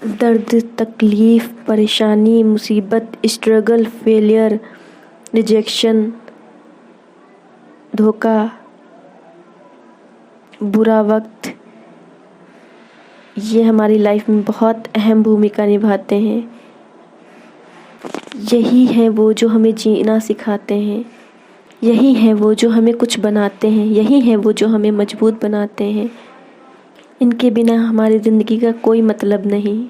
दर्द, तकलीफ़, परेशानी, मुसीबत, स्ट्रगल, फेलियर, रिजेक्शन, धोखा, बुरा वक्त, ये हमारी लाइफ में बहुत अहम भूमिका निभाते हैं। यही है वो जो हमें जीना सिखाते हैं। यही है वो जो हमें कुछ बनाते हैं। यही है वो जो हमें मजबूत बनाते हैं। इनके बिना हमारी ज़िंदगी का कोई मतलब नहीं।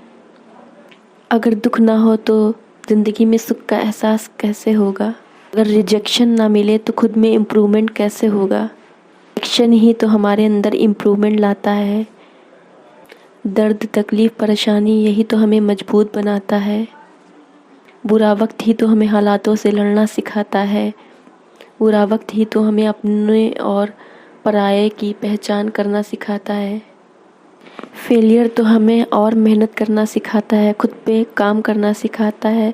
अगर दुख ना हो तो ज़िंदगी में सुख का एहसास कैसे होगा? अगर रिजेक्शन ना मिले तो खुद में इम्प्रूवमेंट कैसे होगा? रिजेक्शन ही तो हमारे अंदर इम्प्रूवमेंट लाता है। दर्द, तकलीफ़, परेशानी, यही तो हमें मजबूत बनाता है। बुरा वक्त ही तो हमें हालातों से लड़ना सिखाता है। बुरा वक्त ही तो हमें अपने और पराये की पहचान करना सिखाता है। फेलियर तो हमें और मेहनत करना सिखाता है, खुद पे काम करना सिखाता है।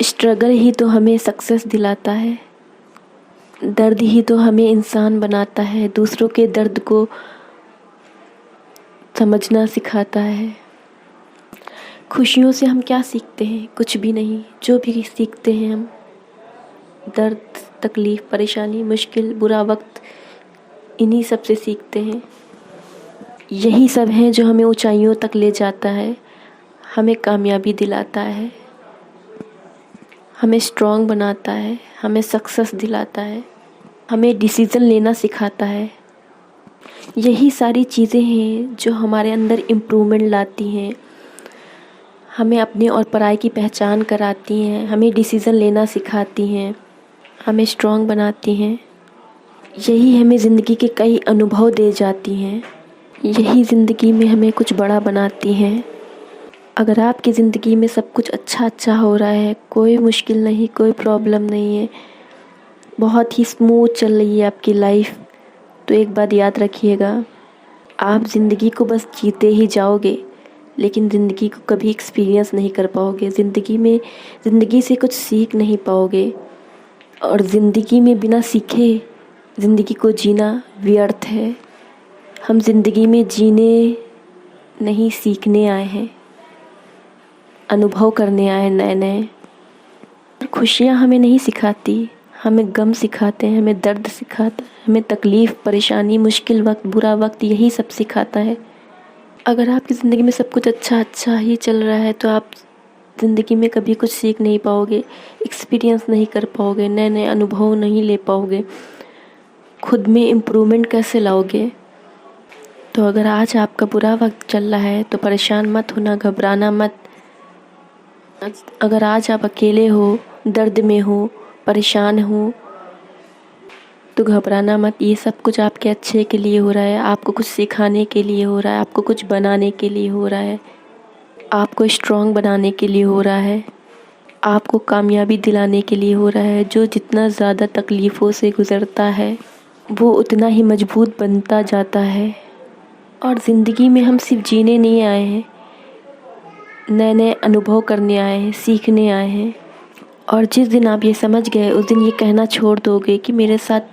स्ट्रगल ही तो हमें सक्सेस दिलाता है। दर्द ही तो हमें इंसान बनाता है, दूसरों के दर्द को समझना सिखाता है। खुशियों से हम क्या सीखते हैं? कुछ भी नहीं। जो भी सीखते हैं हम दर्द, तकलीफ़, परेशानी, मुश्किल, बुरा वक्त, इन्हीं सब से सीखते हैं। यही सब है जो हमें ऊंचाइयों तक ले जाता है, हमें कामयाबी दिलाता है, हमें स्ट्रॉन्ग बनाता है, हमें सक्सेस दिलाता है, हमें डिसीज़न लेना सिखाता है। यही सारी चीज़ें हैं जो हमारे अंदर इम्प्रूवमेंट लाती हैं, हमें अपने और पराये की पहचान कराती हैं, हमें डिसीज़न लेना सिखाती हैं, हमें स्ट्रॉन्ग बनाती हैं। यही हमें ज़िंदगी के कई अनुभव दे जाती हैं। यही ज़िंदगी में हमें कुछ बड़ा बनाती हैं। अगर आपकी ज़िंदगी में सब कुछ अच्छा हो रहा है, कोई मुश्किल नहीं, कोई प्रॉब्लम नहीं है, बहुत ही स्मूथ चल रही है आपकी लाइफ, तो एक बात याद रखिएगा, आप ज़िंदगी को बस जीते ही जाओगे, लेकिन ज़िंदगी को कभी एक्सपीरियंस नहीं कर पाओगे। ज़िंदगी से कुछ सीख नहीं पाओगे। और ज़िंदगी में बिना सीखे ज़िंदगी को जीना व्यर्थ है। हम ज़िंदगी में जीने नहीं, सीखने आए हैं, अनुभव करने आए हैं नए नए। खुशियाँ हमें नहीं सिखाती, हमें गम सिखाते हैं, हमें दर्द सिखाता है, हमें तकलीफ़, परेशानी, मुश्किल वक्त, बुरा वक्त, यही सब सिखाता है। अगर आपकी ज़िंदगी में सब कुछ अच्छा ही चल रहा है तो आप ज़िंदगी में कभी कुछ सीख नहीं पाओगे, एक्सपीरियंस नहीं कर पाओगे, नए नए अनुभव नहीं ले पाओगे, खुद में इम्प्रूवमेंट कैसे लाओगे? तो अगर आज आपका बुरा वक्त चल रहा है तो परेशान मत होना, घबराना मत। अगर आज आप अकेले हो, दर्द में हो, परेशान हो, तो घबराना मत। ये सब कुछ आपके अच्छे के लिए हो रहा है, आपको कुछ सिखाने के लिए हो रहा है, आपको कुछ बनाने के लिए हो रहा है, आपको स्ट्रॉन्ग बनाने के लिए हो रहा है, आपको कामयाबी दिलाने के लिए हो रहा है। जो जितना ज़्यादा तकलीफ़ों से गुज़रता है वो उतना ही मजबूत बनता जाता है। और ज़िंदगी में हम सिर्फ जीने नहीं आए हैं, नए नए अनुभव करने आए हैं, सीखने आए हैं। और जिस दिन आप ये समझ गए उस दिन ये कहना छोड़ दोगे कि मेरे साथ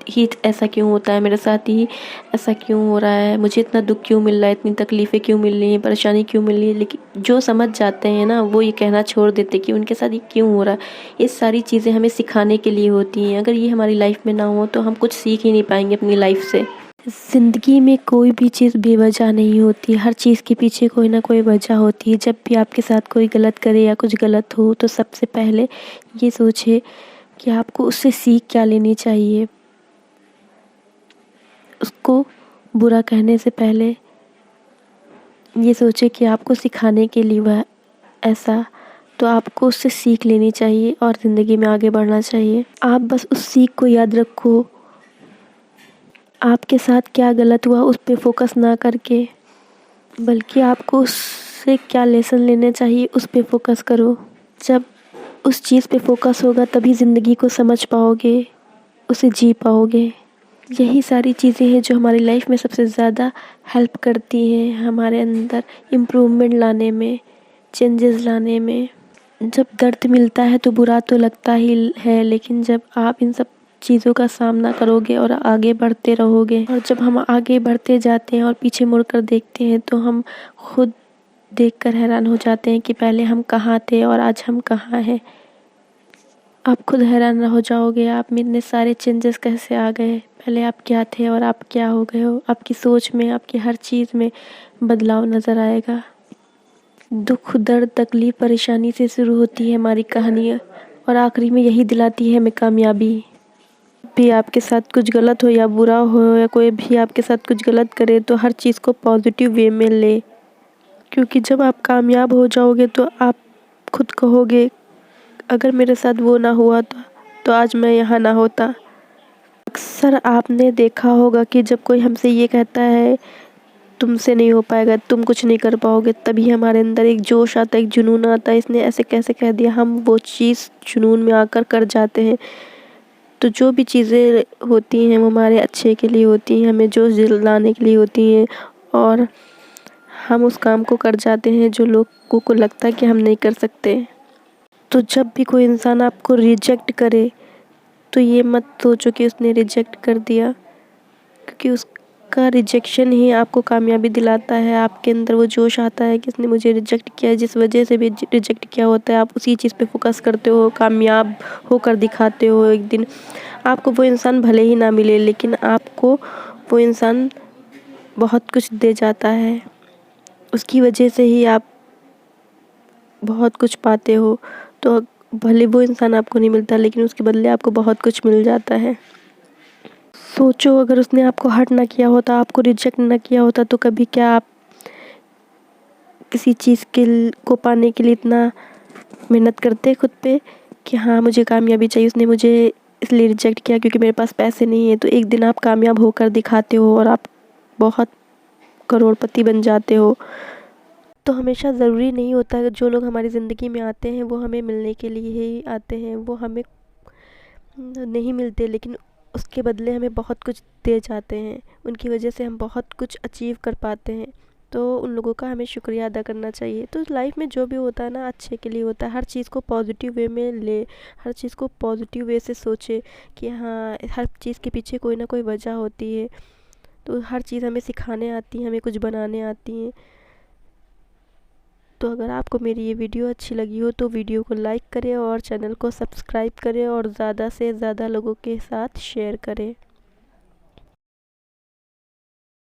ही ऐसा क्यों होता है, मेरे साथ ही ऐसा क्यों हो रहा है, मुझे इतना दुख क्यों मिल रहा है, इतनी तकलीफ़ें क्यों मिल रही हैं, परेशानी क्यों मिल रही है। लेकिन जो समझ जाते हैं ना, वो ये कहना छोड़ देते कि उनके साथ ये क्यों हो रहा है। ये सारी चीज़ें हमें सिखाने के लिए होती हैं। अगर ये हमारी लाइफ में ना हो तो हम कुछ सीख ही नहीं पाएंगे अपनी लाइफ से। ज़िंदगी में कोई भी चीज़ बेवजह नहीं होती, हर चीज़ के पीछे कोई ना कोई वजह होती है। जब भी आपके साथ कोई गलत करे या कुछ गलत हो तो सबसे पहले ये सोचे कि आपको उससे सीख क्या लेनी चाहिए। उसको बुरा कहने से पहले ये सोचे कि आपको सिखाने के लिए वह ऐसा, तो आपको उससे सीख लेनी चाहिए और ज़िंदगी में आगे बढ़ना चाहिए। आप बस उस सीख को याद रखो, आपके साथ क्या गलत हुआ उस पे फोकस ना करके, बल्कि आपको उससे क्या लेसन लेने चाहिए उस पे फोकस करो। जब उस चीज़ पे फोकस होगा तभी ज़िंदगी को समझ पाओगे, उसे जी पाओगे। यही सारी चीज़ें हैं जो हमारी लाइफ में सबसे ज़्यादा हेल्प करती हैं, हमारे अंदर इम्प्रूवमेंट लाने में, चेंजेस लाने में। जब दर्द मिलता है तो बुरा तो लगता ही है, लेकिन जब आप इन सब चीज़ों का सामना करोगे और आगे बढ़ते रहोगे, और जब हम आगे बढ़ते जाते हैं और पीछे मुड़कर देखते हैं तो हम खुद देखकर हैरान हो जाते हैं कि पहले हम कहाँ थे और आज हम कहाँ हैं। आप खुद हैरान हो जाओगे, आप में इतने सारे चेंजेस कैसे आ गए। पहले आप क्या थे और आप क्या हो गए हो। आपकी सोच में, आपकी हर चीज़ में बदलाव नज़र आएगा। दुख, दर्द, तकलीफ, परेशानी से शुरू होती है हमारी कहानी और आखिरी में यही दिलाती है हमें कामयाबी। भी आपके साथ कुछ गलत हो या बुरा हो या कोई भी आपके साथ कुछ गलत करे तो हर चीज़ को पॉजिटिव वे में ले, क्योंकि जब आप कामयाब हो जाओगे तो आप खुद कहोगे अगर मेरे साथ वो ना हुआ तो आज मैं यहाँ ना होता। अक्सर आपने देखा होगा कि जब कोई हमसे ये कहता है तुमसे नहीं हो पाएगा, तुम कुछ नहीं कर पाओगे, तभी हमारे अंदर एक जोश आता है, एक जुनून आता है, इसने ऐसे कैसे कह दिया, हम वो चीज़ जुनून में आकर कर जाते हैं। तो जो भी चीज़ें होती हैं वो हमारे अच्छे के लिए होती हैं, हमें जोश दिलाने के लिए होती हैं और हम उस काम को कर जाते हैं जो लोगों को लगता है कि हम नहीं कर सकते। तो जब भी कोई इंसान आपको रिजेक्ट करे तो ये मत सोचो कि उसने रिजेक्ट कर दिया, क्योंकि उसका रिजेक्शन ही आपको कामयाबी दिलाता है। आपके अंदर वो जोश आता है कि इसने मुझे रिजेक्ट किया है, जिस वजह से भी रिजेक्ट किया होता है आप उसी चीज़ पे फोकस करते हो, कामयाब होकर दिखाते हो। एक दिन आपको वो इंसान भले ही ना मिले, लेकिन आपको वो इंसान बहुत कुछ दे जाता है, उसकी वजह से ही आप बहुत कुछ पाते हो। तो भले वो इंसान आपको नहीं मिलता, लेकिन उसके बदले आपको बहुत कुछ मिल जाता है। सोचो अगर उसने आपको हर्ट ना किया होता, आपको रिजेक्ट ना किया होता, तो कभी क्या आप किसी चीज़ को पाने के लिए इतना मेहनत करते खुद पे कि हाँ मुझे कामयाबी चाहिए, उसने मुझे इसलिए रिजेक्ट किया क्योंकि मेरे पास पैसे नहीं है। तो एक दिन आप कामयाब होकर दिखाते हो और आप बहुत करोड़पति बन जाते हो। तो हमेशा ज़रूरी नहीं होता है जो लोग हमारी ज़िंदगी में आते हैं वो हमें मिलने के लिए ही आते हैं, वो हमें नहीं मिलते, लेकिन उसके बदले हमें बहुत कुछ दे जाते हैं, उनकी वजह से हम बहुत कुछ अचीव कर पाते हैं। तो उन लोगों का हमें शुक्रिया अदा करना चाहिए। तो लाइफ में जो भी होता है ना अच्छे के लिए होता है, हर चीज़ को पॉजिटिव वे में ले, हर चीज़ को पॉजिटिव वे से सोचे कि हाँ हर चीज़ के पीछे कोई ना कोई वजह होती है। तो हर चीज़ हमें सिखाने आती है, हमें कुछ बनाने आती है। तो अगर आपको मेरी ये वीडियो अच्छी लगी हो तो वीडियो को लाइक करें और चैनल को सब्सक्राइब करें और ज़्यादा से ज़्यादा लोगों के साथ शेयर करें।